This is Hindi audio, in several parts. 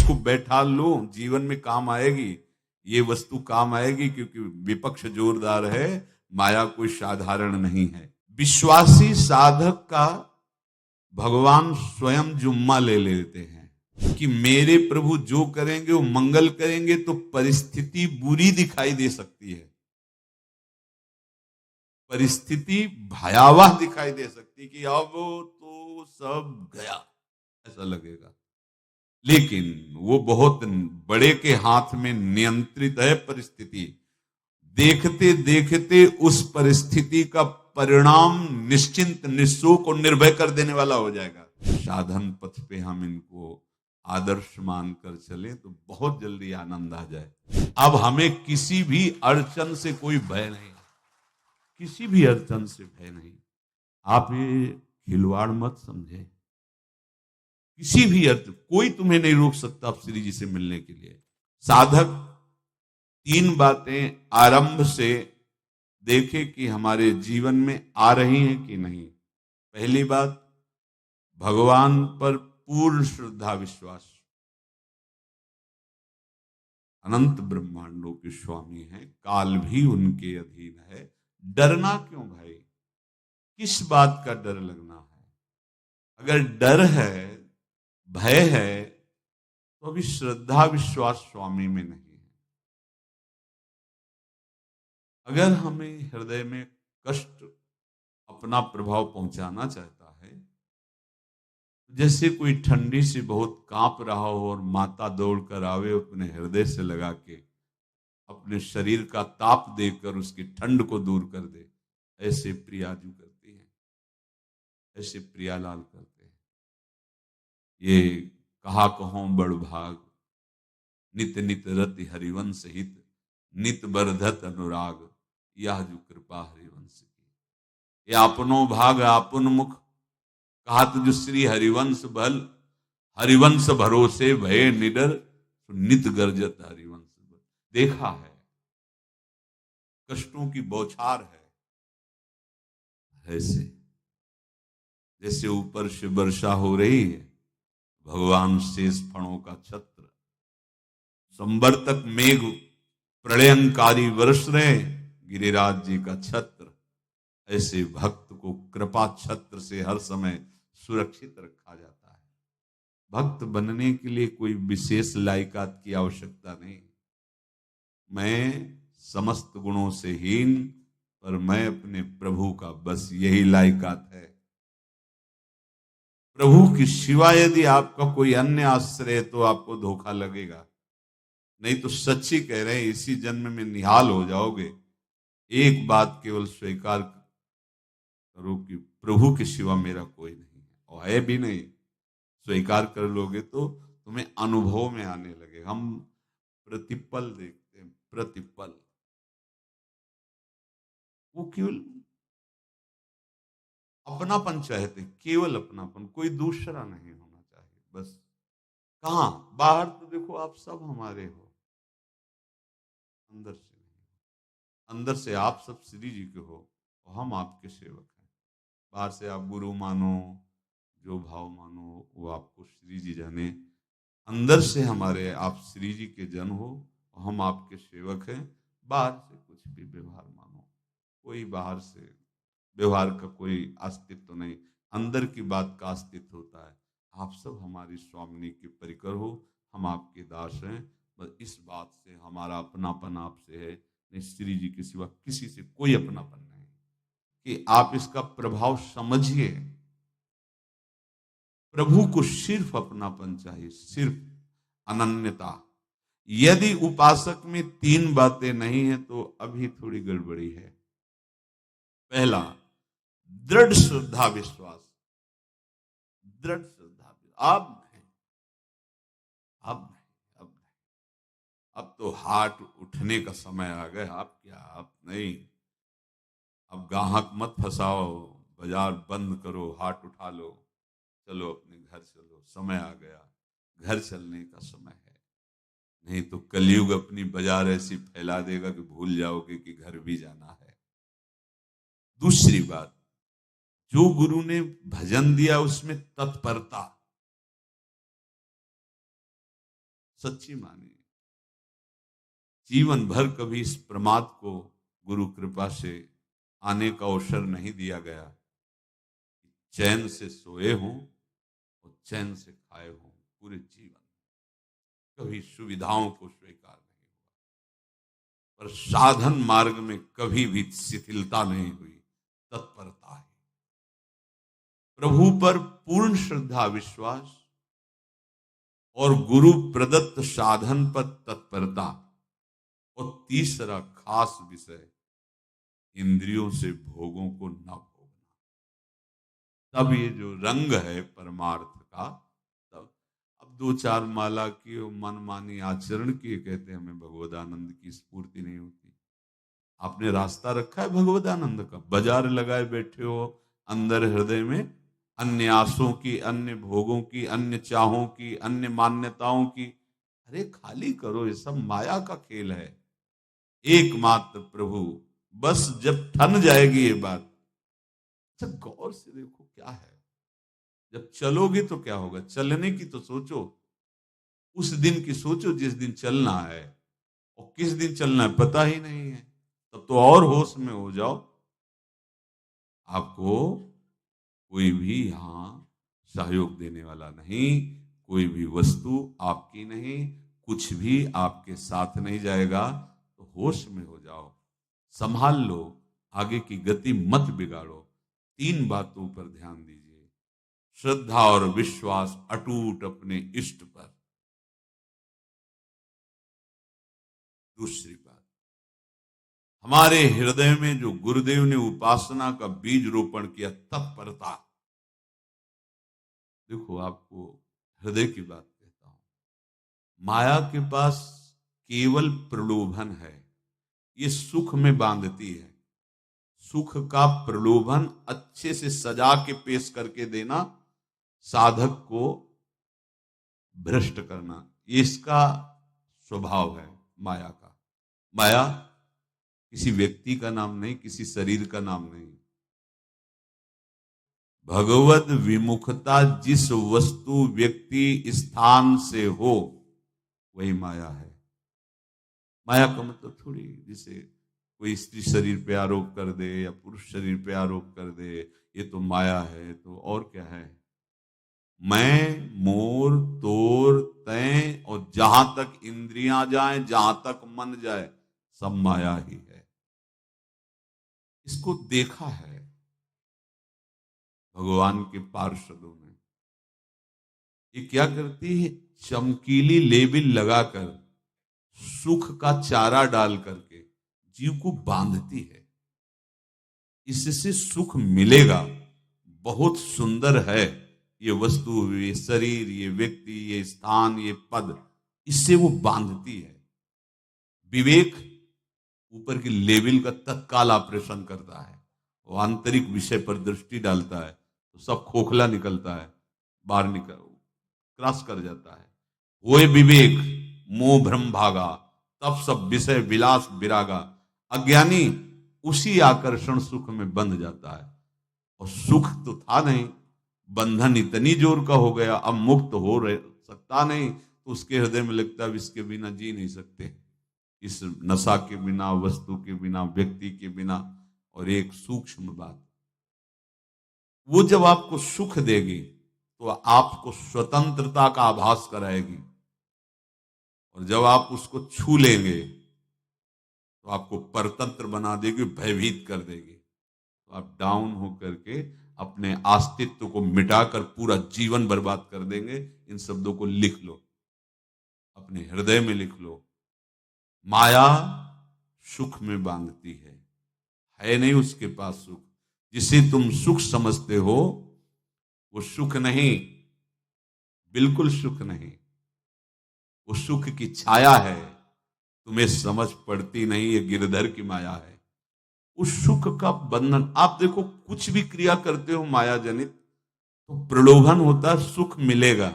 इसको बैठा लो, जीवन में काम आएगी, ये वस्तु काम आएगी, क्योंकि विपक्ष जोरदार है, माया कोई साधारण नहीं है। विश्वासी साधक का भगवान स्वयं जुम्मा ले लेते हैं कि मेरे प्रभु जो करेंगे वो मंगल करेंगे। तो परिस्थिति बुरी दिखाई दे सकती है, परिस्थिति भयावह दिखाई दे सकती है कि अब तो सब गया, ऐसा लगेगा। लेकिन वो बहुत बड़े के हाथ में नियंत्रित है परिस्थिति। देखते देखते उस परिस्थिति का परिणाम निश्चिंत, निःशोक और निर्भय कर देने वाला हो जाएगा। साधन पथ पे हम इनको आदर्श मानकर चले तो बहुत जल्दी आनंद आ जाए। अब हमें किसी भी अड़चन से कोई भय नहीं, किसी भी अड़चन से भय नहीं। आप ये खिलवाड़ मत समझे, किसी भी अर्थ कोई तुम्हें नहीं रोक सकता आप श्री जी से मिलने के लिए। साधक 3 बातें आरंभ से देखे कि हमारे जीवन में आ रही हैं कि नहीं। पहली बात, भगवान पर पूर्ण श्रद्धा विश्वास। अनंत ब्रह्मांडों के स्वामी हैं, काल भी उनके अधीन है। डरना क्यों भाई, किस बात का डर लगना है? अगर डर है, भय है, तो अभी श्रद्धा विश्वास स्वामी में नहीं है। अगर हमें हृदय में कष्ट अपना प्रभाव पहुंचाना चाहता है, जैसे कोई ठंडी से बहुत कांप रहा हो और माता दौड़कर आवे, अपने हृदय से लगा के अपने शरीर का ताप देकर उसकी ठंड को दूर कर दे, ऐसे प्रियाजू करती है, ऐसे प्रियालाल करते हैं। ये कहा कहो बड़ भाग, नित नित रति हरिवंश हित, नित बरधत अनुराग, यह जो कृपा हरिवंश की। ये अपनो भाग आपन मुख, कहत जो श्री हरिवंश बल, हरिवंश भरोसे भय निडर, नित गर्जत हरिवंश बल। देखा है, कष्टों की बौछार है, ऐसे जैसे ऊपर से वर्षा हो रही है, भगवान शेष फणों का छत्र, संवर्तक मेघ प्रलयंकारी वर्ष रहे, गिरिराज जी का छत्र। ऐसे भक्त को कृपा छत्र से हर समय सुरक्षित रखा जाता है। भक्त बनने के लिए कोई विशेष लायकात की आवश्यकता नहीं। मैं समस्त गुणों से हीन, पर मैं अपने प्रभु का बस यही लायकात है। प्रभु की सिवा यदि आपका कोई अन्य आश्रय है तो आपको धोखा लगेगा। नहीं तो सच्ची कह रहे हैं, इसी जन्म में निहाल हो जाओगे। एक बात केवल स्वीकार करो कि प्रभु के सिवा मेरा कोई नहीं है, और है भी नहीं। स्वीकार कर लोगे तो तुम्हें अनुभव में आने लगे। हम प्रतिपल देखते हैं, प्रतिपल। वो केवल अपनापन चाहते, केवल अपनापन, कोई दूसरा नहीं होना चाहिए बस। कहां बाहर तो देखो आप सब हमारे हो, अंदर से नहीं। अंदर से आप सब श्री जी के हो और हम आपके सेवक हैं। बाहर से आप गुरु मानो, जो भाव मानो, वो आपको श्री जी जाने। अंदर से हमारे आप श्री जी के जन हो और हम आपके सेवक हैं। बाहर से कुछ भी व्यवहार मानो, कोई बाहर से व्यवहार का कोई अस्तित्व नहीं, अंदर की बात का अस्तित्व होता है। आप सब हमारी स्वामिनी के परिकर हो, हम आपके दास हैं। बस इस बात से हमारा अपनापन आपसे है, नहीं श्री जी के सिवा किसी से कोई अपनापन नहीं। कि आप इसका प्रभाव समझिए। प्रभु को सिर्फ अपनापन चाहिए, सिर्फ अनन्यता। यदि उपासक में 3 बातें नहीं है तो अभी थोड़ी गड़बड़ी है। पहला, दृढ़ श्रद्धा विश्वास। दृढ़ श्रद्धा, अब नहीं, अब नहीं, अब नहीं। अब तो हाथ उठने का समय आ गया। अब क्या, अब नहीं। अब गाहक मत फंसाओ, बाजार बंद करो, हाथ उठा लो, चलो अपने घर चलो, समय आ गया, घर चलने का समय है। नहीं तो कलयुग अपनी बाजार ऐसी फैला देगा कि भूल जाओगे कि घर भी जाना है। दूसरी बात, जो गुरु ने भजन दिया उसमें तत्परता। सच्ची मानिए। जीवन भर कभी इस प्रमाद को गुरु कृपा से आने का अवसर नहीं दिया गया। चैन से सोए हों और चैन से खाए हों, पूरे जीवन कभी सुविधाओं को स्वीकार नहीं हुआ, पर साधन मार्ग में कभी भी शिथिलता नहीं हुई, तत्परता है। प्रभु पर पूर्ण श्रद्धा विश्वास और गुरु प्रदत्त साधन पर तत्परता, और तीसरा खास विषय इंद्रियों से भोगों को न भोगना। तब ये जो रंग है परमार्थ का, तब अब 2-4 माला की मनमानी आचरण किए कहते हैं हमें भगवदानंद की स्फूर्ति नहीं होती। आपने रास्ता रखा है भगवदानंद का, बाजार लगाए बैठे हो अंदर हृदय में अन्य आसों की, अन्य भोगों की, अन्य चाहों की, अन्य मान्यताओं की। अरे खाली करो, ये सब माया का खेल है। एकमात्र प्रभु, बस जब ठन जाएगी ये बात। अच्छा गौर से देखो क्या है, जब चलोगे तो क्या होगा, चलने की तो सोचो, उस दिन की सोचो जिस दिन चलना है, और किस दिन चलना है पता ही नहीं है। तब तो और होश में हो जाओ। आपको कोई भी यहां सहयोग देने वाला नहीं, कोई भी वस्तु आपकी नहीं, कुछ भी आपके साथ नहीं जाएगा। तो होश में हो जाओ, संभाल लो, आगे की गति मत बिगाड़ो। 3 बातों पर ध्यान दीजिए, श्रद्धा और विश्वास अटूट अपने इष्ट पर। दूसरी बात, हमारे हृदय में जो गुरुदेव ने उपासना का बीज रोपण किया, तत्परता। देखो आपको हृदय की बात कहता हूं, माया के पास केवल प्रलोभन है, ये सुख में बांधती है। सुख का प्रलोभन अच्छे से सजा के पेश करके देना, साधक को भ्रष्ट करना, ये इसका स्वभाव है माया का। माया किसी व्यक्ति का नाम नहीं, किसी शरीर का नाम नहीं। भगवत विमुखता जिस वस्तु व्यक्ति स्थान से हो वही माया है। माया का मतलब थोड़ी जिसे कोई स्त्री शरीर पे आरोप कर दे या पुरुष शरीर पे आरोप कर दे ये तो माया है, तो और क्या है। मैं, मोर, तोर, तय और जहां तक इंद्रियां जाएं, जहां तक मन जाए, सब माया ही है। इसको देखा है भगवान के पार्षदों ने। ये क्या करती है, चमकीली लेबिल लगाकर, सुख का चारा डाल करके जीव को बांधती है। इससे सुख मिलेगा, बहुत सुंदर है ये वस्तु, ये शरीर, ये व्यक्ति, ये स्थान, ये पद, इससे वो बांधती है। विवेक ऊपर की लेवल का तत्काल ऑपरेशन करता है, वो आंतरिक विषय पर दृष्टि डालता है तो सब खोखला निकलता है, बाहर निकल क्रॉस कर जाता है। वो विवेक मोह भ्रम भागा, तब सब विषय विलास विरागा। अज्ञानी उसी आकर्षण सुख में बंध जाता है, और सुख तो था नहीं, बंधन इतनी जोर का हो गया, अब मुक्त हो रहे सकता नहीं, तो उसके हृदय में लगता है इसके बिना जी नहीं सकते, इस नशा के बिना, वस्तु के बिना, व्यक्ति के बिना। और एक सूक्ष्म बात, वो जब आपको सुख देगी तो आपको स्वतंत्रता का आभास कराएगी, और जब आप उसको छू लेंगे तो आपको परतंत्र बना देगी, भयभीत कर देगी। तो आप डाउन होकर के अपने अस्तित्व को मिटाकर पूरा जीवन बर्बाद कर देंगे। इन शब्दों को लिख लो, अपने हृदय में लिख लो। माया सुख में बांधती है नहीं उसके पास सुख। जिसे तुम सुख समझते हो वो सुख नहीं, बिल्कुल सुख नहीं, वो सुख की छाया है, तुम्हें समझ पड़ती नहीं, ये गिरधर की माया है। उस सुख का बंधन, आप देखो कुछ भी क्रिया करते हो माया जनित तो प्रलोभन होता है सुख मिलेगा,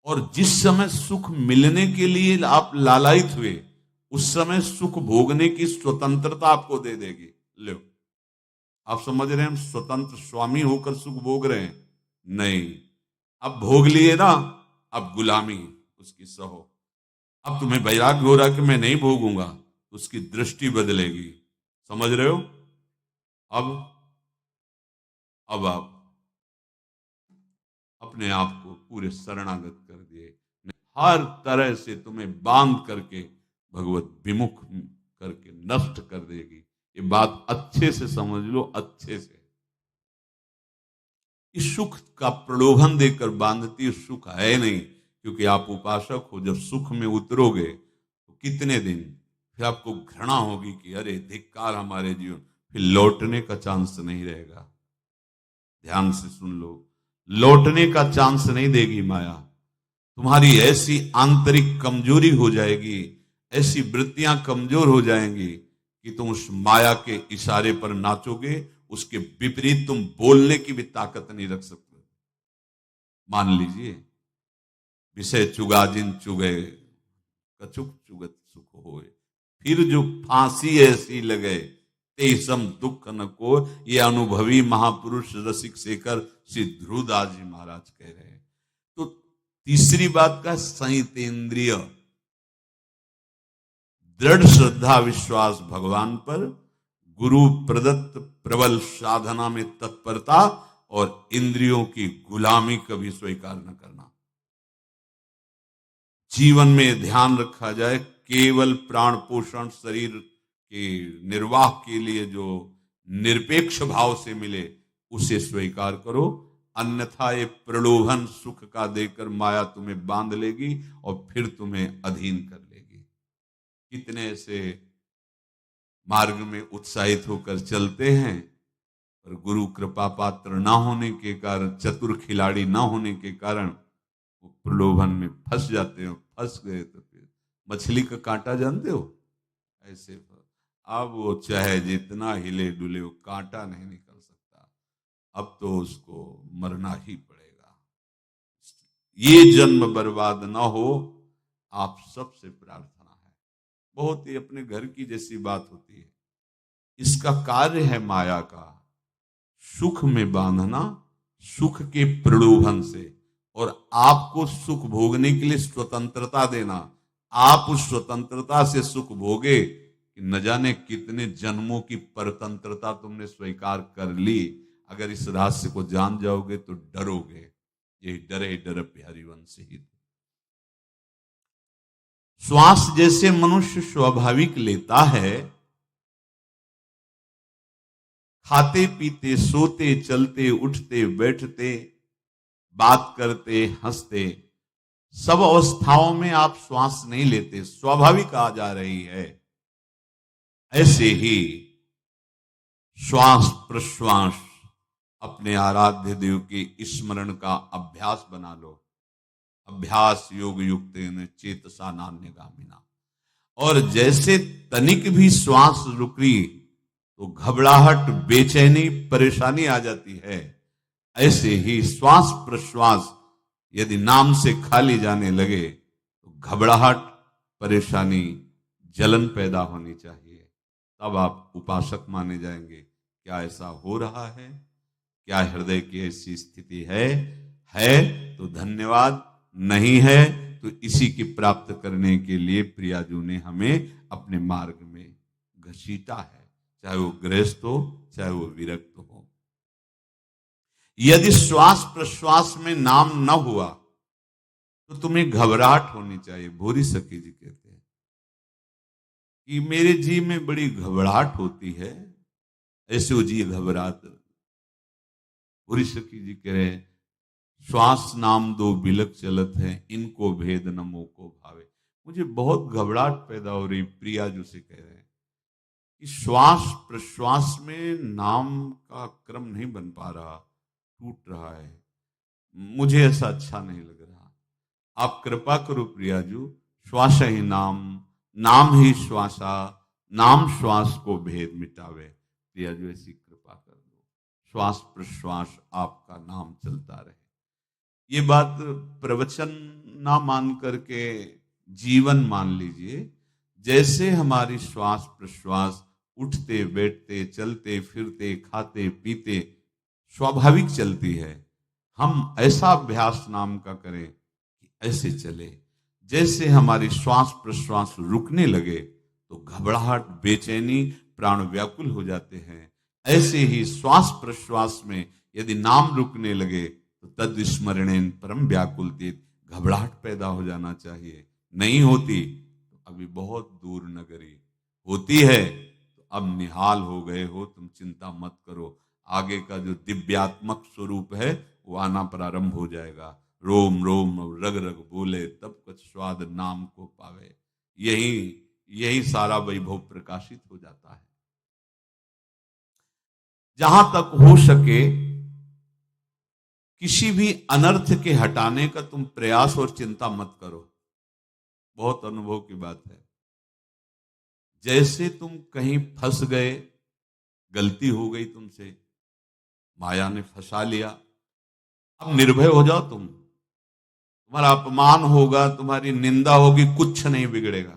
और जिस समय सुख मिलने के लिए आप लालायित हुए उस समय सुख भोगने की स्वतंत्रता आपको दे देगी। लो, आप समझ रहे हैं हम स्वतंत्र स्वामी होकर सुख भोग रहे हैं? नहीं, अब भोग लिए ना, अब गुलामी, उसकी सहो। अब तुम्हें वैराग्य हो रहा कि मैं नहीं भोगूंगा, तो उसकी दृष्टि बदलेगी। समझ रहे हो? अब आप अपने आप को पूरे शरणागत कर दिए, हर तरह से तुम्हें बांध करके भगवत विमुख करके नष्ट कर देगी। ये बात अच्छे से समझ लो, अच्छे से। इस सुख का प्रलोभन देकर बांधती सुख है नहीं, क्योंकि आप उपासक हो। जब सुख में उतरोगे तो कितने दिन फिर आपको घृणा होगी कि अरे धिक्कार हमारे जीवन, फिर लौटने का चांस नहीं रहेगा। ध्यान से सुन लो, लौटने का चांस नहीं देगी माया। तुम्हारी ऐसी आंतरिक कमजोरी हो जाएगी, ऐसी वृत्तियां कमजोर हो जाएंगी कि तुम उस माया के इशारे पर नाचोगे, उसके विपरीत तुम बोलने की भी ताकत नहीं रख सकते। मान लीजिए, विषय चुगा जिन चुगे, कछुक चुगत सुख होए, फिर जो फांसी ऐसी लगे, तेसम दुख न को। ये अनुभवी महापुरुष रसिक शेखर श्री ध्रुवदास जी महाराज कह रहे हैं। तो तीसरी बात का संयतेंद्रिय, दृढ़ श्रद्धा विश्वास भगवान पर, गुरु प्रदत्त प्रबल साधना में तत्परता, और इंद्रियों की गुलामी कभी स्वीकार न करना। जीवन में ध्यान रखा जाए, केवल प्राण पोषण शरीर के निर्वाह के लिए जो निरपेक्ष भाव से मिले उसे स्वीकार करो, अन्यथा ये प्रलोभन सुख का देकर माया तुम्हें बांध लेगी और फिर तुम्हें अधीन कर लेगी। कितने ऐसे मार्ग में उत्साहित होकर चलते हैं, पर गुरु कृपा पात्र ना होने के कारण, चतुर खिलाड़ी ना होने के कारण वो प्रलोभन में फंस जाते हो। फंस गए तो फिर मछली का कांटा जानते हो, ऐसे अब वो चाहे जितना हिले डुले, वो कांटा नहीं निकल सकता। अब तो उसको मरना ही पड़ेगा। ये जन्म बर्बाद ना हो, आप सबसे प्रार्थना है। बहुत ही अपने घर की जैसी बात होती है। इसका कार्य है माया का सुख में बांधना, सुख के प्रलोभन से, और आपको सुख भोगने के लिए स्वतंत्रता देना। आप उस स्वतंत्रता से सुख भोगे कि न जाने कितने जन्मों की परतंत्रता तुमने स्वीकार कर ली। अगर इस रहस्य को जान जाओगे तो डरोगे। यही डरे डर प्यारी वंश ही। श्वास जैसे मनुष्य स्वाभाविक लेता है, खाते पीते सोते चलते उठते बैठते बात करते हंसते, सब अवस्थाओं में आप श्वास नहीं लेते, स्वाभाविक आ जा रही है। ऐसे ही श्वास प्रश्वास अपने आराध्य देव के स्मरण का अभ्यास बना लो। अभ्यास योग युक्त चेतसा नान्यगामिना। और जैसे तनिक भी श्वास रुकी तो घबराहट, बेचैनी, परेशानी आ जाती है, ऐसे ही श्वास प्रश्वास यदि नाम से खाली जाने लगे तो घबराहट, परेशानी, जलन पैदा होनी चाहिए। तब आप उपासक माने जाएंगे। क्या ऐसा हो रहा है? क्या हृदय की ऐसी स्थिति है तो धन्यवाद, नहीं है तो इसी की प्राप्त करने के लिए प्रियाजू ने हमें अपने मार्ग में घसीटा है, चाहे वो गृहस्थ हो चाहे वो विरक्त हो। यदि श्वास प्रश्वास में नाम न हुआ तो तुम्हें घबराहट होनी चाहिए। भूरी सखी जी कहते हैं कि मेरे जी में बड़ी घबराहट होती है, ऐसे वो जी घबरात। भूरी सखी जी कह रहे, श्वास नाम दो बिलक चलत है, इनको भेद न मोको भावे। मुझे बहुत घबराहट पैदा हो रही। प्रिया जो से कह रहे हैं कि श्वास प्रश्वास में नाम का क्रम नहीं बन पा रहा, टूट रहा है, मुझे ऐसा अच्छा नहीं लग रहा। आप कृपा करो प्रियाजू, श्वास ही नाम, नाम ही श्वासा, नाम श्वास को भेद मिटावे। प्रियाजू ऐसी कृपा कर दो, श्वास प्रश्वास आपका नाम चलता रहे। ये बात प्रवचन ना मान करके जीवन मान लीजिए। जैसे हमारी श्वास प्रश्वास उठते बैठते चलते फिरते खाते पीते स्वाभाविक चलती है, हम ऐसा अभ्यास नाम का करें कि ऐसे चले। जैसे हमारी श्वास प्रश्वास रुकने लगे तो घबराहट, बेचैनी, प्राण व्याकुल हो जाते हैं, ऐसे ही श्वास प्रश्वास में यदि नाम रुकने लगे तो तद स्मरणेन परम व्याकुलते, घबराहट पैदा हो जाना चाहिए। नहीं होती तो अभी बहुत दूर नगरी, होती है तो अब निहाल हो गए हो, तुम चिंता मत करो। आगे का जो दिव्यात्मक स्वरूप है वो आना प्रारंभ हो जाएगा। रोम रोम रग रग बोले तब कुछ स्वाद नाम को पावे। यही यही सारा वैभव प्रकाशित हो जाता है। जहां तक हो सके किसी भी अनर्थ के हटाने का तुम प्रयास और चिंता मत करो। बहुत अनुभव की बात है। जैसे तुम कहीं फंस गए, गलती हो गई तुमसे, माया ने फंसा लिया, अब निर्भय हो जाओ। तुम्हारा अपमान होगा, तुम्हारी निंदा होगी, कुछ नहीं बिगड़ेगा,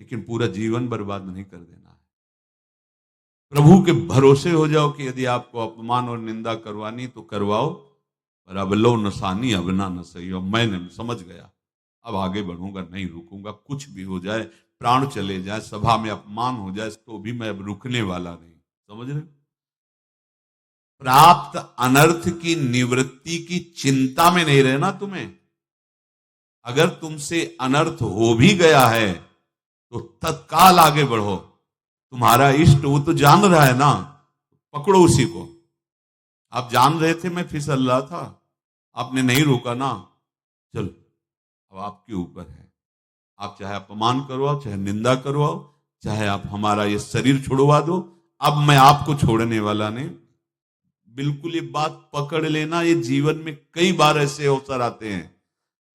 लेकिन पूरा जीवन बर्बाद नहीं कर देना है। प्रभु के भरोसे हो जाओ कि यदि आपको अपमान और निंदा करवानी तो करवाओ, पर अब लो नसानी अब ना न सही हो। मैंने समझ गया, अब आगे बढ़ूंगा, नहीं रुकूंगा, कुछ भी हो जाए, प्राण चले जाए, सभा में अपमान हो जाए, तो भी मैं अब रुकने वाला नहीं। समझ रहे? प्राप्त अनर्थ की निवृत्ति की चिंता में नहीं रहना तुम्हें। अगर तुमसे अनर्थ हो भी गया है तो तत्काल आगे बढ़ो। तुम्हारा इष्ट वो तो जान रहा है ना, पकड़ो उसी को। आप जान रहे थे मैं फिसल रहा था, आपने नहीं रोका ना, चलो अब आपके ऊपर है। आप चाहे अपमान करवाओ, चाहे निंदा करवाओ, चाहे आप हमारा ये शरीर छुड़वा दो, अब मैं आपको छोड़ने वाला नहीं। बिल्कुल ये बात पकड़ लेना। ये जीवन में कई बार ऐसे अवसर आते हैं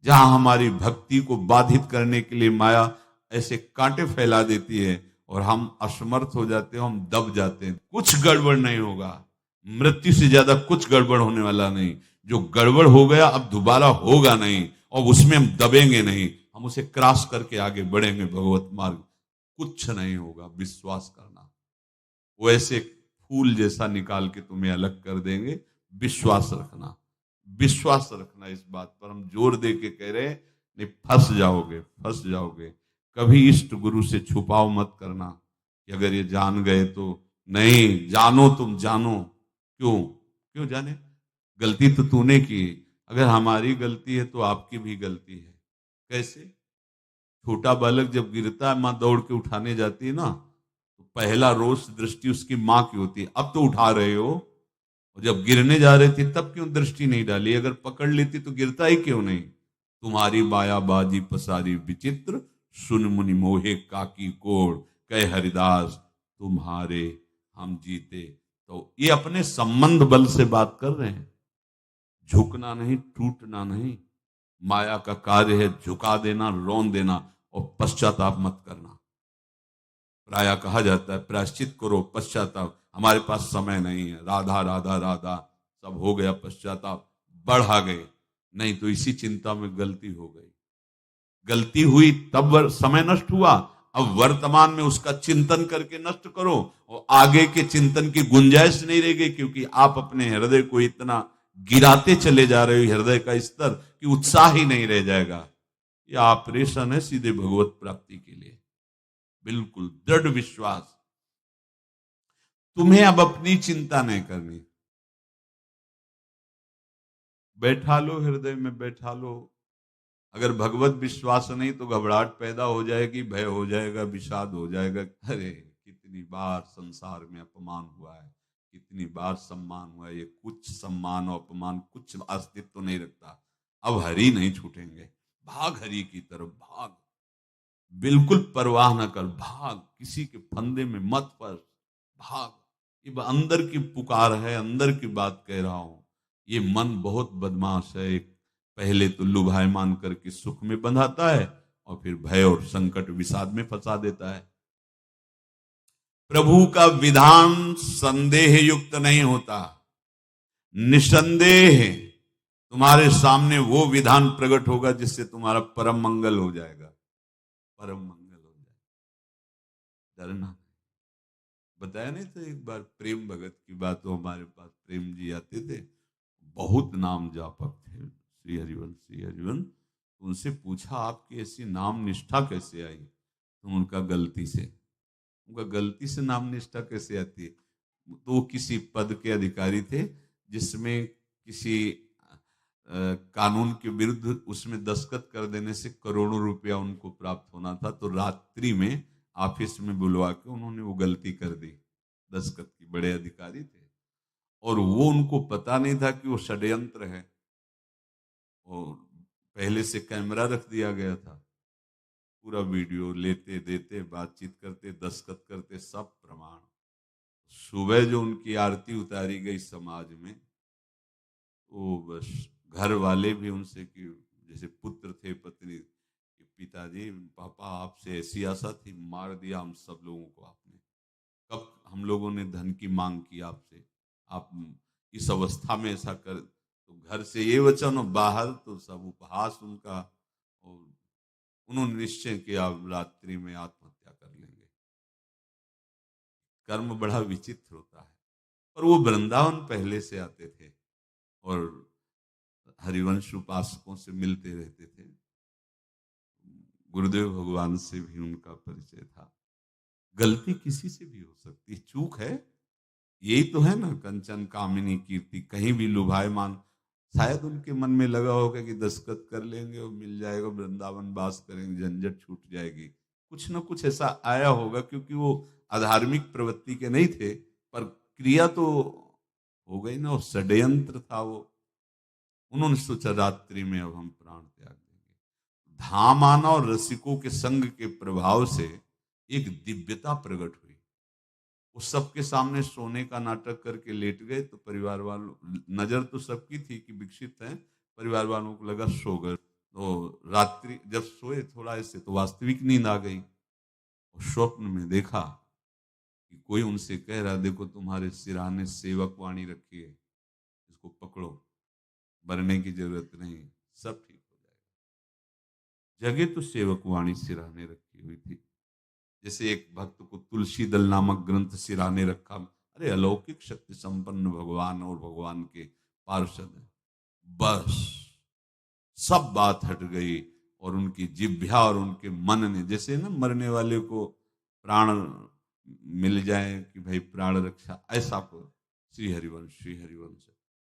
जहां हमारी भक्ति को बाधित करने के लिए माया ऐसे कांटे फैला देती है और हम असमर्थ हो जाते हैं, हम दब जाते हैं। कुछ गड़बड़ नहीं होगा, मृत्यु से ज्यादा कुछ गड़बड़ होने वाला नहीं। जो गड़बड़ हो गया अब दोबारा होगा नहीं, और उसमें हम दबेंगे नहीं, हम उसे क्रॉस करके आगे बढ़ेंगे भगवत मार्ग। कुछ नहीं होगा, विश्वास करना। वो ऐसे फूल जैसा निकाल के तुम्हें अलग कर देंगे। विश्वास रखना, विश्वास रखना। इस बात पर हम जोर दे के कह रहे हैं, नहीं फंस जाओगे, फंस जाओगे। कभी इष्ट गुरु से छुपाव मत करना कि अगर ये जान गए तो। नहीं, जानो, तुम जानो। क्यों? क्यों जाने? गलती तो तूने की। अगर हमारी गलती है तो आपकी भी गलती है। कैसे? छोटा बालक जब गिरता है, माँ दौड़ के उठाने जाती है ना, तो पहला रोष दृष्टि उसकी माँ की होती है। अब तो उठा रहे हो, और जब गिरने जा रहे थे तब क्यों दृष्टि नहीं डाली? अगर पकड़ लेती तो गिरता ही क्यों नहीं? तुम्हारी बायाबाजी पसारी विचित्र, सुन मुनि मोहे काकी कोड़, कह हरिदास तुम्हारे हम जीते। तो ये अपने संबंध बल से बात कर रहे हैं। झुकना नहीं, टूटना नहीं। माया का कार्य है झुका देना, रौन देना, और पश्चाताप मत करना। प्राय कहा जाता है प्रायश्चित करो, पश्चाताप। हमारे पास समय नहीं है। राधा राधा राधा, सब हो गया, पश्चाताप बढ़ा गए। नहीं तो इसी चिंता में गलती हो गई, गलती हुई तब समय नष्ट हुआ। अब वर्तमान में उसका चिंतन करके नष्ट करो, और आगे के चिंतन की गुंजाइश नहीं रह गई, क्योंकि आप अपने हृदय को इतना गिराते चले जा रहे हो, हृदय का स्तर, कि उत्साह ही नहीं रह जाएगा। यह ऑपरेशन है सीधे भगवत प्राप्ति के लिए। बिल्कुल दृढ़ विश्वास। तुम्हें अब अपनी चिंता नहीं करनी। बैठा लो, हृदय में बैठा लो। अगर भगवत विश्वास नहीं तो घबराहट पैदा हो जाएगी, भय हो जाएगा, विषाद हो जाएगा। अरे कितनी बार संसार में अपमान हुआ है, कितनी बार सम्मान हुआ है। ये कुछ सम्मान और अपमान कुछ अस्तित्व तो नहीं रखता। अब हरि नहीं छूटेंगे। भाग हरि की तरफ, भाग। बिल्कुल परवाह न कर, भाग। किसी के फंदे में मत फंस, भाग। ये अंदर की पुकार है, अंदर की बात कह रहा हूं। ये मन बहुत बदमाश है। एक पहले तो लुभायमान करके सुख में बंधाता है, और फिर भय और संकट विषाद में फंसा देता है। प्रभु का विधान संदेह युक्त नहीं होता। निसंदेह तुम्हारे सामने वो विधान प्रकट होगा जिससे तुम्हारा परम मंगल हो जाएगा, परम मंगल हो जाएगा। डरना। बताया नहीं था एक बार प्रेम भगत की बात, तो हमारे पास प्रेम जी आते थे, बहुत नाम जापक थे, श्री हरिवंश श्री हरिवंश। तो उनसे पूछा आपकी ऐसी नाम निष्ठा कैसे आई? तो उनका गलती से, उनका गलती से नाम निष्ठा कैसे आती है? तो वो किसी पद के अधिकारी थे जिसमें किसी कानून के विरुद्ध उसमें दस्तखत कर देने से करोड़ों रुपया उनको प्राप्त होना था। तो रात्रि में ऑफिस में बुलवा के उन्होंने वो गलती कर दी दस्तखत की। बड़े अधिकारी थे और वो उनको पता नहीं था कि वो षड्यंत्र है, और पहले से कैमरा रख दिया गया था। पूरा वीडियो लेते देते, बातचीत करते, दस्तखत करते, सब प्रमाण। सुबह जो उनकी आरती उतारी गई समाज में, तो बस घर वाले भी उनसे कि जैसे पुत्र थे पत्नी, पिताजी पापा आपसे ऐसी आशा थी, मार दिया हम सब लोगों को आपने। कब हम लोगों ने धन की मांग की आपसे, आप इस अवस्था में ऐसा कर। तो घर से ये वचन और बाहर तो सब उपहास उनका। और उन्होंने निश्चय किया अब रात्रि में आत्महत्या कर लेंगे। कर्म बड़ा विचित्र होता है। और वो वृंदावन पहले से आते थे और हरिवंश उपासकों से मिलते रहते थे। गुरुदेव भगवान से भी उनका परिचय था। गलती किसी से भी हो सकती, चूक है, यही तो है ना। कंचन कामिनी कीर्ति, कहीं भी लुभायमान। शायद उनके मन में लगा होगा कि दस्तखत कर लेंगे और मिल जाएगा, वृंदावन वास करेंगे, झंझट छूट जाएगी। कुछ ना कुछ ऐसा आया होगा, क्योंकि वो अधार्मिक प्रवृत्ति के नहीं थे, पर क्रिया तो हो गई ना, वो षड्यंत्र था वो। उन्होंने सोचा रात्रि में अब हम प्राण त्याग देंगे। धाम आना और रसिकों के संग के प्रभाव से एक दिव्यता प्रकट हुई। वो सबके सामने सोने का नाटक करके लेट गए, तो परिवार वालों, नजर तो सबकी थी कि विकसित है, परिवार वालों को लगा सो गए। तो रात्रि जब सोए थोड़ा ऐसे, तो वास्तविक नींद आ गई। और स्वप्न में देखा कि कोई उनसे कह रहा, देखो तुम्हारे सिरहाने सेवक वाणी रखी है, इसको पकड़ो, मरने की जरूरत नहीं, सब ठीक हो जाएगा। जगह तो सेवक वाणी सिरहाने रखी हुई थी। जैसे एक भक्त को तुलसी दल नामक ग्रंथ सिराने रखा। अरे अलौकिक शक्ति संपन्न भगवान और भगवान के पार्षद हैं। बस सब बात हट गई और उनकी जिह्वा और उनके मन ने, जैसे ना मरने वाले को प्राण मिल जाए कि भाई प्राण रक्षा, ऐसा को श्री हरिवंश, श्री हरिवंश।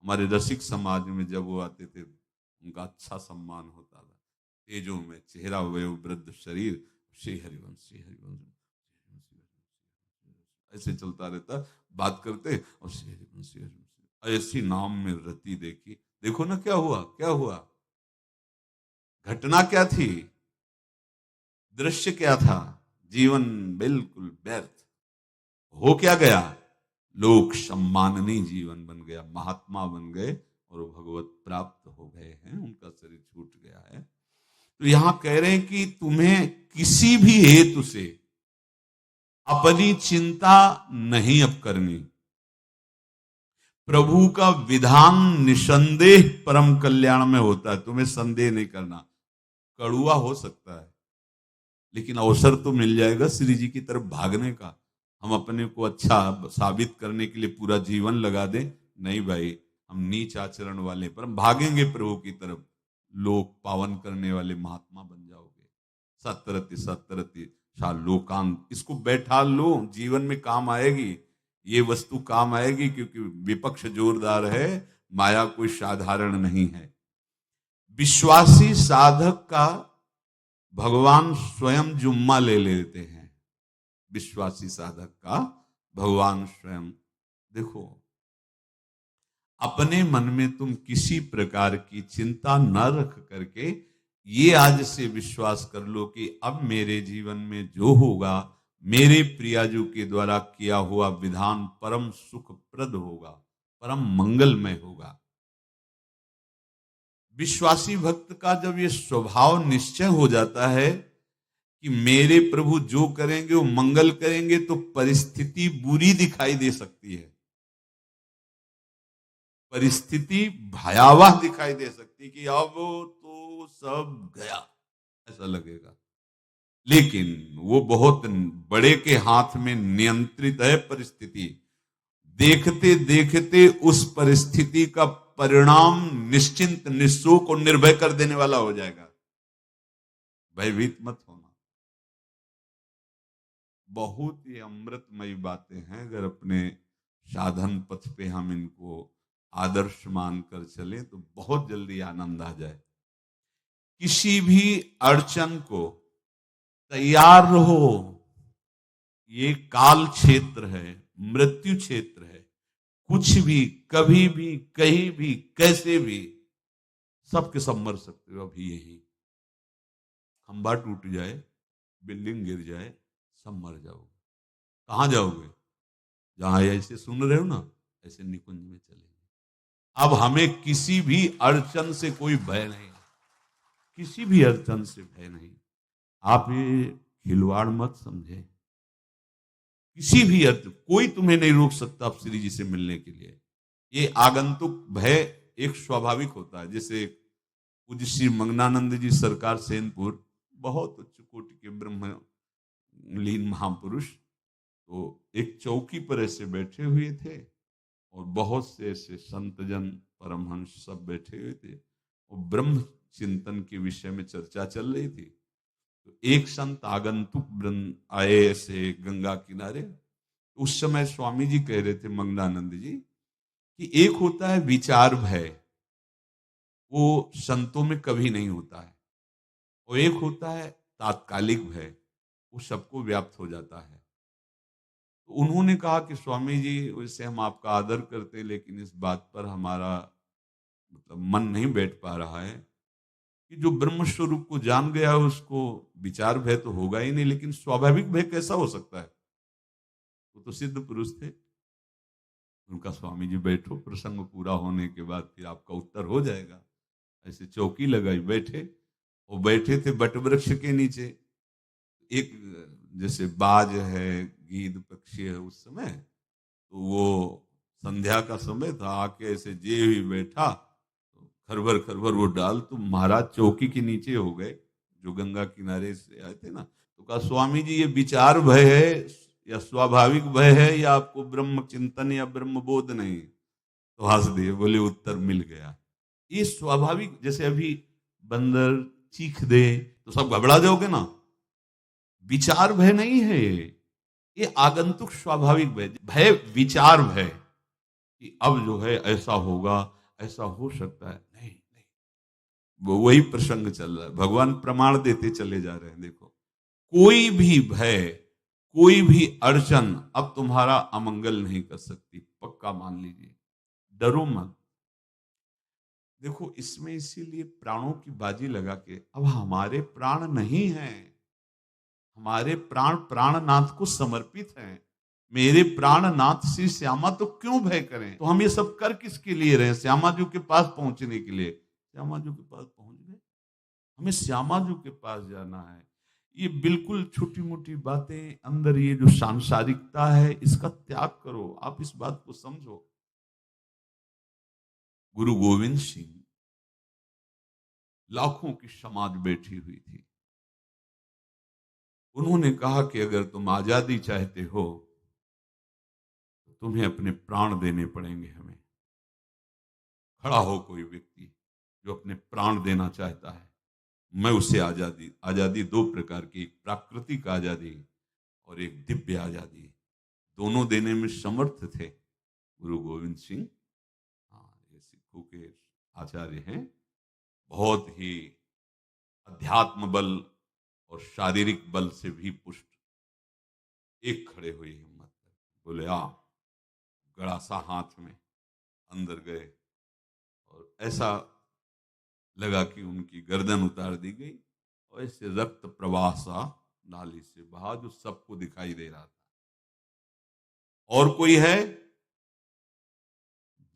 हमारे रसिक समाज में जब वो आते थे, उनका अच्छा सम्मान होता था। तेजो में चेहरा, वयो वृद्ध शरीर, श्री हरिवंश, श्री हरिवंश, ऐसे चलता रहता। बात करते और श्री हरिवंश, श्री हरिवंश, ऐसी नाम में रति देखी। देखो ना क्या हुआ, क्या हुआ, घटना क्या थी, दृश्य क्या था। जीवन बिल्कुल व्यर्थ हो क्या गया, लोक सम्माननीय जीवन बन गया, महात्मा बन गए और वो भगवत प्राप्त हो गए हैं, उनका शरीर छूट गया है। तो यहां कह रहे हैं कि तुम्हें किसी भी हेतु से अपनी चिंता नहीं अब करनी। प्रभु का विधान निसंदेह परम कल्याण में होता है, तुम्हें संदेह नहीं करना। कड़ुआ हो सकता है, लेकिन अवसर तो मिल जाएगा श्री जी की तरफ भागने का। हम अपने को अच्छा साबित करने के लिए पूरा जीवन लगा दें, नहीं भाई, हम नीच आचरण वाले, पर हम भागेंगे प्रभु की तरफ, लोक पावन करने वाले महात्मा बन जाओगे। सतरति सतरति लोकांत, इसको बैठा लो, जीवन में काम आएगी, ये वस्तु काम आएगी, क्योंकि विपक्ष जोरदार है, माया कोई साधारण नहीं है। विश्वासी साधक का भगवान स्वयं जुम्मा ले लेते हैं। विश्वासी साधक का भगवान स्वयं। देखो, अपने मन में तुम किसी प्रकार की चिंता न रख करके ये आज से विश्वास कर लो कि अब मेरे जीवन में जो होगा, मेरे प्रियाजू के द्वारा किया हुआ विधान परम सुखप्रद होगा, परम मंगलमय होगा। विश्वासी भक्त का जब ये स्वभाव निश्चय हो जाता है कि मेरे प्रभु जो करेंगे वो मंगल करेंगे, तो परिस्थिति बुरी दिखाई दे सकती है, परिस्थिति भयावह दिखाई दे सकती कि अब तो सब गया, ऐसा लगेगा। लेकिन वो बहुत बड़े के हाथ में नियंत्रित है परिस्थिति। देखते देखते उस परिस्थिति का परिणाम निश्चिंत, निःशोक और निर्भय कर देने वाला हो जाएगा। भयभीत मत होना। बहुत ही अमृतमयी बातें हैं, अगर अपने साधन पथ पे हम इनको आदर्श मानकर चले तो बहुत जल्दी आनंद आ जाए। किसी भी अड़चन को तैयार रहो। ये काल क्षेत्र है, मृत्यु क्षेत्र है। कुछ भी, कभी भी, कहीं भी, कैसे भी, सबके सब मर सकते हो। अभी यही खंबा टूट जाए, बिल्डिंग गिर जाए, सब मर जाओगे। कहां जाओगे? जहां ऐसे सुन रहे हो ना, ऐसे निकुंज में चलेंगे। अब हमें किसी भी अड़चन से कोई भय नहीं, किसी भी अड़चन से भय नहीं। आप ये खिलवाड़ मत समझे। किसी भी अर्थ कोई तुम्हें नहीं रोक सकता आप श्री जी से मिलने के लिए। ये आगंतुक भय एक स्वाभाविक होता है। जैसे पूज्य श्री मंगनानंद जी सरकार सेनपुर, बहुत उच्च कोटि के ब्रह्मलीन महापुरुष, तो एक चौकी पर ऐसे बैठे हुए थे और बहुत से ऐसे संतजन परमहंस सब बैठे हुए थे और ब्रह्म चिंतन के विषय में चर्चा चल रही थी। तो एक संत आगंतुक वृंद आए ऐसे गंगा किनारे। उस समय स्वामी जी कह रहे थे मंगनानंद जी कि एक होता है विचार भय, वो संतों में कभी नहीं होता है, और एक होता है तात्कालिक भय, वो सबको व्याप्त हो जाता है। तो उन्होंने कहा कि स्वामी जी, वैसे हम आपका आदर करते, लेकिन इस बात पर हमारा मतलब मन नहीं बैठ पा रहा है कि जो ब्रह्म स्वरूप को जान गया है उसको विचार भय तो होगा ही नहीं, लेकिन स्वाभाविक भय कैसा हो सकता है? वो तो सिद्ध पुरुष थे। उनका स्वामी जी बैठो, प्रसंग पूरा होने के बाद फिर आपका उत्तर हो जाएगा। ऐसे चौकी लगाई, बैठे। और बैठे थे बट वृक्ष के नीचे। एक जैसे बाज है, गीद पक्षी है, उस समय तो वो संध्या का समय था, आके ऐसे जे ही बैठा तो खरबर खरबर वो डाल, तो महाराज चौकी के नीचे हो गए, जो गंगा किनारे से आए थे ना। तो कहा स्वामी जी, ये विचार भय है या स्वाभाविक भय है या आपको ब्रह्म चिंतन या ब्रह्म बोध नहीं? तो हंस दिए, बोले उत्तर मिल गया। ये स्वाभाविक, जैसे अभी बंदर चीख दे तो सब घबरा जाओगे ना, विचार भय नहीं है ये आगंतुक स्वाभाविक भय। भय विचार भय कि अब जो है ऐसा होगा, ऐसा हो सकता है, नहीं नहीं। वही प्रसंग चल रहा है, भगवान प्रमाण देते चले जा रहे हैं। देखो, कोई भी भय, कोई भी अड़चन अब तुम्हारा अमंगल नहीं कर सकती, पक्का मान लीजिए। डरो मत। देखो, इसमें इसीलिए प्राणों की बाजी लगा के, अब हमारे प्राण नहीं हैं, हमारे प्राण प्राणनाथ को समर्पित हैं। मेरे प्राणनाथ श्री श्यामा, तो क्यों भय करें? तो हम ये सब कर किसके लिए रहे? श्यामा जी के पास पहुंचने के लिए। श्यामा जी के पास पहुंच गए, हमें श्यामा जी के पास जाना है। ये बिल्कुल छोटी मोटी बातें, अंदर ये जो सांसारिकता है, इसका त्याग करो। आप इस बात को समझो। गुरु गोविंद सिंह, लाखों की समाज बैठी हुई थी। उन्होंने कहा कि अगर तुम आजादी चाहते हो तो तुम्हें अपने प्राण देने पड़ेंगे। हमें खड़ा हो कोई व्यक्ति जो अपने प्राण देना चाहता है, मैं उसे आजादी, आजादी दो प्रकार की, एक प्राकृतिक आजादी और एक दिव्य आजादी, दोनों देने में समर्थ थे गुरु गोविंद सिंह। हाँ, ये सिखों के आचार्य हैं, बहुत ही अध्यात्म बल और शारीरिक बल से भी पुष्ट। एक खड़े हुए हिम्मत, बोले आ, गड़ासा हाथ में, अंदर गए और ऐसा लगा कि उनकी गर्दन उतार दी गई और ऐसे रक्त प्रवाह सा नाली से बहा, जो सबको दिखाई दे रहा था। और कोई है?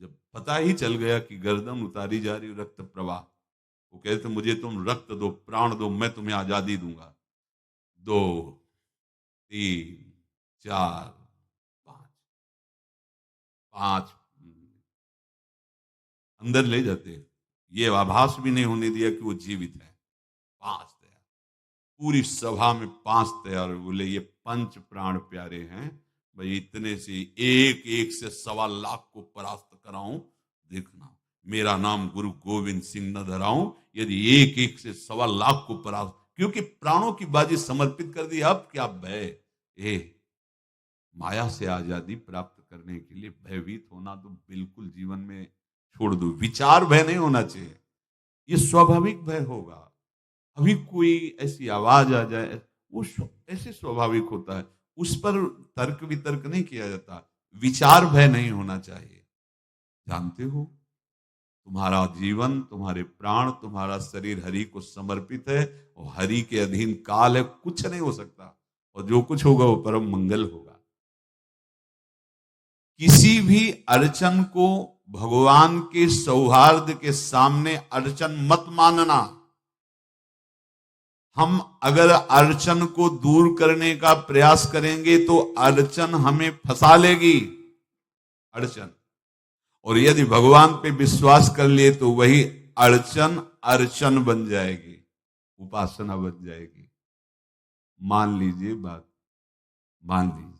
जब पता ही चल गया कि गर्दन उतारी जा रही, रक्त प्रवाह, वो कहते मुझे तुम रक्त दो, प्राण दो, मैं तुम्हें आजादी दूंगा। 2, 3, 4, 5, 5 अंदर ले जाते, ये आभास भी नहीं होने दिया कि वो जीवित है। 5 तैयार, पूरी सभा में 5 तैयार। बोले ये पंच प्राण प्यारे हैं भाई, इतने से एक एक से 1.25 लाख को परास्त कराऊं, देखना मेरा नाम गुरु गोविंद सिंह न धराऊं, यदि एक एक से 1.25 लाख को परास्त। क्योंकि प्राणों की बाजी समर्पित कर दी। अब क्या भय, माया से आजादी प्राप्त करने के लिए भयभीत होना तो बिल्कुल जीवन में छोड़ दो। विचार भय नहीं होना चाहिए, ये स्वाभाविक भय होगा। अभी कोई ऐसी आवाज आ जाए, वो ऐसे स्वाभाविक होता है, उस पर तर्क वितर्क नहीं किया जाता। विचार भय नहीं होना चाहिए। जानते हो, तुम्हारा जीवन, तुम्हारे प्राण, तुम्हारा शरीर हरि को समर्पित है और हरि के अधीन काल है, कुछ नहीं हो सकता, और जो कुछ होगा वो परम मंगल होगा। किसी भी अड़चन को भगवान के सौहार्द के सामने अड़चन मत मानना। हम अगर अड़चन को दूर करने का प्रयास करेंगे तो अड़चन हमें फंसा लेगी, अड़चन। और यदि भगवान पे विश्वास कर लिए तो वही अड़चन अर्चन बन जाएगी, उपासना बन जाएगी। मान लीजिए बात, मान लीजिए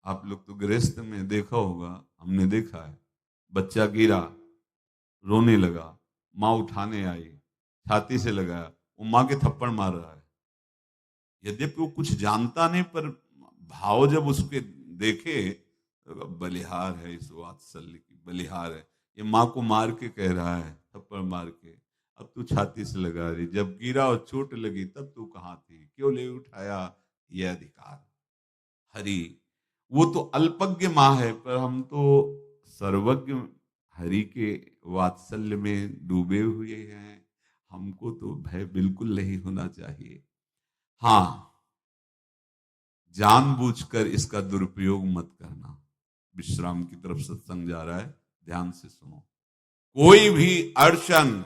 आप लोग तो गृहस्थ में देखा होगा, हमने देखा है, बच्चा गिरा, रोने लगा, माँ उठाने आई, छाती से लगाया, वो माँ के थप्पड़ मार रहा है। यद्यपि वो कुछ जानता नहीं, पर भाव जब उसके देखे, तो बलिहार है, इस वात्सल्य की बलिहार है, ये माँ को मार के कह रहा है, थप्पड़ मार के, अब तू छाती से लगा रही, जब गिरा और चोट लगी तब तू कहाँ थी, क्यों ले उठाया, ये अधिकार। हरि, वो तो अल्पज्ञ माँ है, पर हम तो सर्वज्ञ हरि के वात्सल्य में डूबे हुए हैं। हमको तो भय बिल्कुल नहीं होना चाहिए। हाँ, जानबूझकर इसका दुरुपयोग मत करना। विश्राम की तरफ सत्संग जा रहा है, ध्यान से सुनो। कोई भी अड़चन,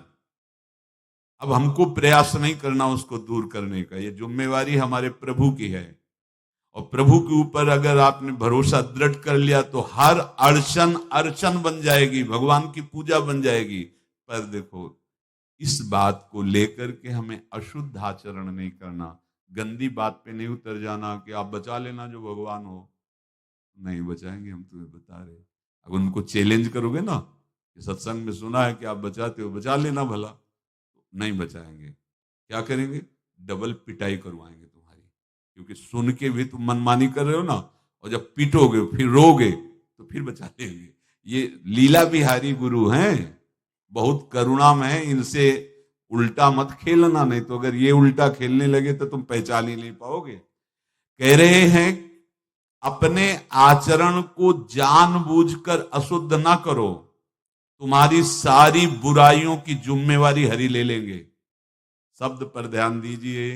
अब हमको प्रयास नहीं करना उसको दूर करने का, ये जिम्मेवारी हमारे प्रभु की है। और प्रभु के ऊपर अगर आपने भरोसा दृढ़ कर लिया तो हर अड़चन अर्चन बन जाएगी, भगवान की पूजा बन जाएगी। पर देखो, इस बात को लेकर के हमें अशुद्ध आचरण नहीं करना, गंदी बात पे नहीं उतर जाना कि आप बचा लेना जो भगवान हो। नहीं बचाएंगे, हम तुम्हें बता रहे। अगर उनको चैलेंज करोगे ना कि सत्संग में सुना है कि आप बचाते हो, बचा लेना भला, तो नहीं बचाएंगे। क्या करेंगे? डबल पिटाई करवाएंगे तुम्हारी, क्योंकि सुन के भी तुम मनमानी कर रहे हो ना, और जब पीटोगे फिर रोगे तो फिर बचा लेंगे। ये लीला बिहारी गुरु हैं, बहुत करुणामय है, इनसे उल्टा मत खेलना, नहीं तो अगर ये उल्टा खेलने लगे तो तुम पहचान ही नहीं पाओगे। कह रहे हैं अपने आचरण को जानबूझकर अशुद्ध ना करो, तुम्हारी सारी बुराइयों की जिम्मेवारी हरि ले लेंगे। शब्द पर ध्यान दीजिए,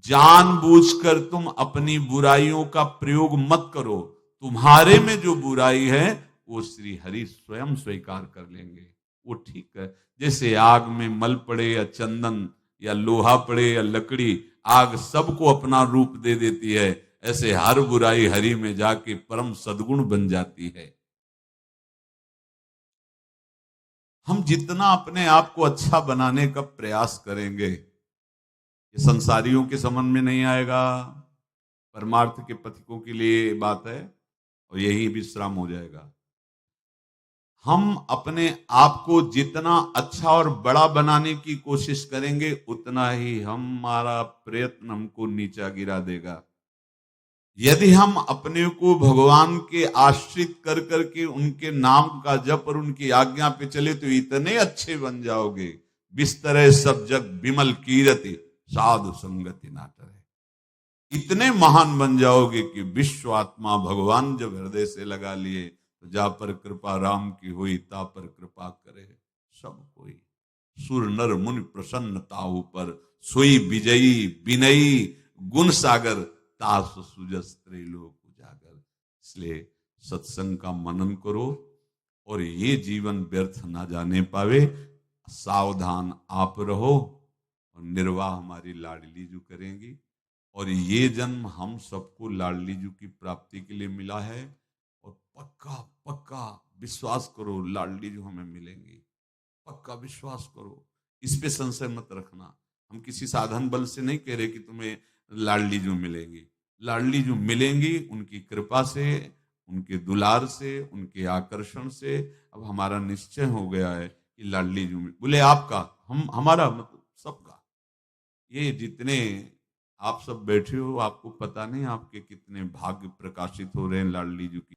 जानबूझकर तुम अपनी बुराइयों का प्रयोग मत करो, तुम्हारे में जो बुराई है वो श्री हरि स्वयं स्वीकार कर लेंगे। वो ठीक है, जैसे आग में मल पड़े या चंदन या लोहा पड़े या लकड़ी, आग सबको अपना रूप दे देती है, ऐसे हर बुराई हरि में जाके परम सद्गुण बन जाती है। हम जितना अपने आप को अच्छा बनाने का प्रयास करेंगे, ये संसारियों के समझ में नहीं आएगा, परमार्थ के पथिकों के लिए बात है, और यही विश्राम हो जाएगा। हम अपने आप को जितना अच्छा और बड़ा बनाने की कोशिश करेंगे, उतना ही हमारा प्रयत्न हमको नीचा गिरा देगा। यदि हम अपने को भगवान के आश्रित कर करके उनके नाम का जप और उनकी आज्ञा पे चले तो इतने अच्छे बन जाओगे, बिस्तरे सब जग विमल कीरति साधु संगति नाटर है। इतने महान बन जाओगे कि विश्व आत्मा भगवान जब हृदय से लगा लिए तो जा पर कृपा राम की हुई, ता पर कृपा करे सब कोई। सुर नर मुनि प्रसन्नता ऊपर, सोई विजयी विनयी गुण सागर, तास सुजस त्रैलोक उजागर। इसलिए सत्संग का मनन करो, और ये जीवन व्यर्थ ना जाने पावे, सावधान आप रहो, और निर्वाह हमारी लाडली जो करेंगी। और ये जन्म हम सबको लाडली जी की प्राप्ति के लिए मिला है, और पक्का पक्का विश्वास करो लाडली जो हमें मिलेंगी, पक्का विश्वास करो, इस पे संशय मत रखना। हम किसी साधन बल से नहीं कह रहे कि तुम्हें लाडली जो मिलेंगी, लाडली जो मिलेंगी उनकी कृपा से, उनके दुलार से, उनके आकर्षण से। अब हमारा निश्चय हो गया है कि लाडली जी में, बोले आपका, हम हमारा मतलब सबका, ये जितने आप सब बैठे हो, आपको पता नहीं आपके कितने भाग्य प्रकाशित हो रहे हैं लाडली जी की